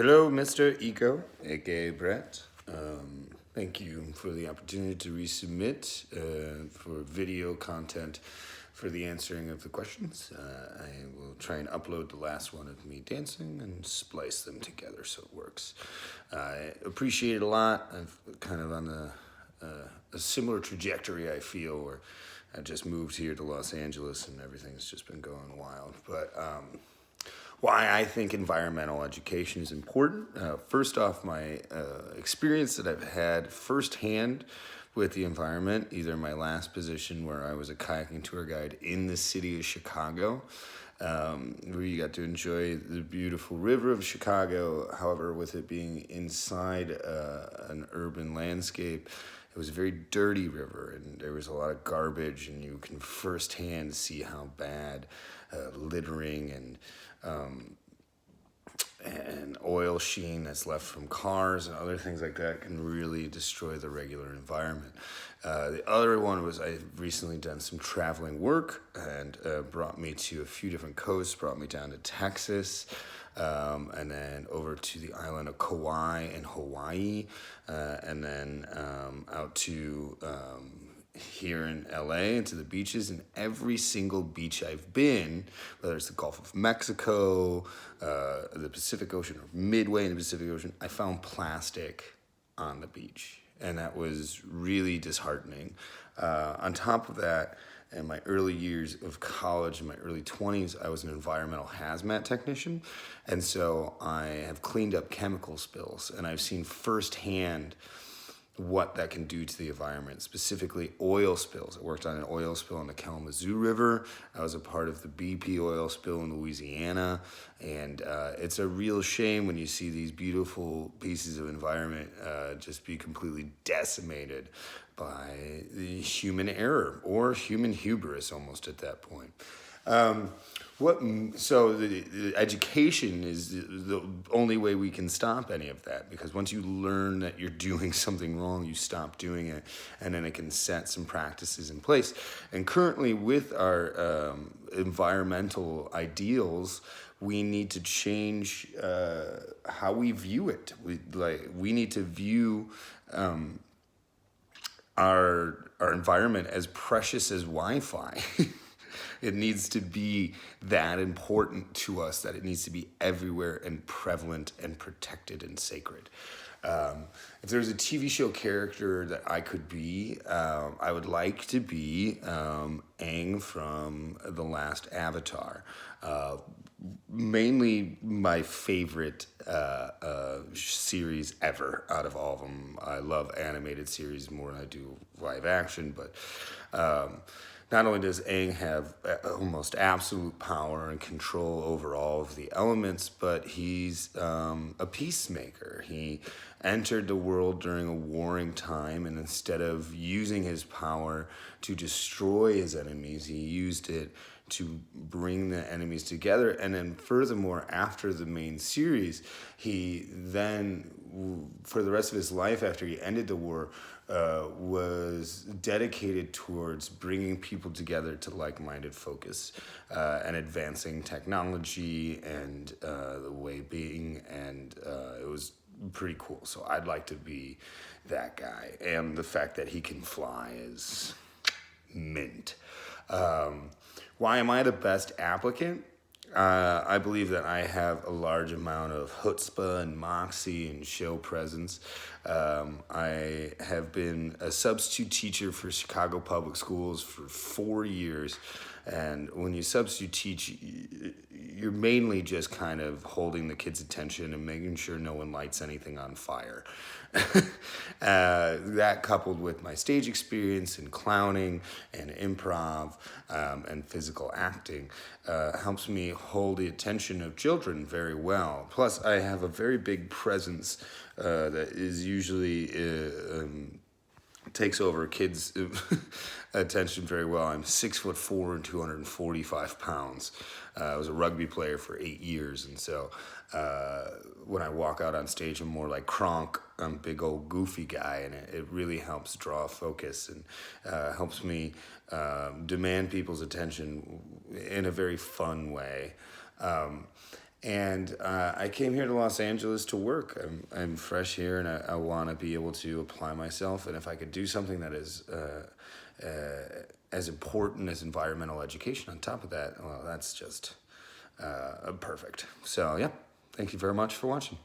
Hello, Mr. Eco, aka Brett. Thank you for the opportunity to resubmit for video content for the answering of the questions. I will try and upload the last one of me dancing and splice them together so it works. I appreciate it a lot. I'm kind of on a similar trajectory, I feel, where I just moved here to Los Angeles and everything's just been going wild. But why I think environmental education is important. First off, my experience that I've had firsthand with the environment, either my last position where I was a kayaking tour guide in the city of Chicago, where you got to enjoy the beautiful river of Chicago. However, with it being inside an urban landscape, it was a very dirty river and there was a lot of garbage, and you can firsthand see how bad littering and oil sheen that's left from cars and other things like that can really destroy the regular environment. The other one was I've recently done some traveling work and brought me to a few different coasts, brought me down to Texas, and then over to the island of Kauai in Hawaii, and then out to here in LA and to the beaches. And every single beach I've been, whether it's the Gulf of Mexico, the Pacific Ocean, or midway in the Pacific Ocean, I found plastic on the beach, and that was really disheartening. On top of that, in my early years of college, in my early 20s, I was an environmental hazmat technician, and so I have cleaned up chemical spills, and I've seen firsthand what that can do to the environment, specifically oil spills. I worked on an oil spill in the Kalamazoo River. I was a part of the BP oil spill in Louisiana, and it's a real shame when you see these beautiful pieces of environment just be completely decimated by the human error or human hubris almost at that point. So the education is the only way we can stop any of that, because once you learn that you're doing something wrong, you stop doing it, and then it can set some practices in place. And currently with our environmental ideals, we need to change how we view it. We need to view our environment as precious as Wi-Fi. It needs to be that important to us that it needs to be everywhere and prevalent and protected and sacred. If there's a TV show character that I could be, I would like to be Aang from the last Avatar. Mainly my favorite series ever out of all of them. I love animated series more than I do live action, but not only does Aang have almost absolute power and control over all of the elements, but he's a peacemaker. He entered the world during a warring time, and instead of using his power to destroy his enemies, he used it to bring the enemies together. And then furthermore, after the main series, he then, for the rest of his life after he ended the war, was dedicated towards bringing people together to like-minded focus and advancing technology and the way being, and it was pretty cool. So I'd like to be that guy, and the fact that he can fly is mint. Why am I the best applicant? I believe that I have a large amount of chutzpah and moxie and show presence. I have been a substitute teacher for Chicago Public Schools for 4 years. And when you substitute teach, you're mainly just kind of holding the kids' attention and making sure no one lights anything on fire. That coupled with my stage experience in clowning and improv and physical acting helps me hold the attention of children very well. Plus, I have a very big presence that is usually takes over kids' attention very well. I'm 6'4" and 245 pounds. I was a rugby player for 8 years, and so when I walk out on stage, I'm more like Kronk. I'm a big old goofy guy, and it really helps draw focus and helps me demand people's attention in a very fun way. And I came here to Los Angeles to work. I'm fresh here, and I want to be able to apply myself. And if I could do something that is as important as environmental education on top of that, well, that's just perfect. So, yeah, thank you very much for watching.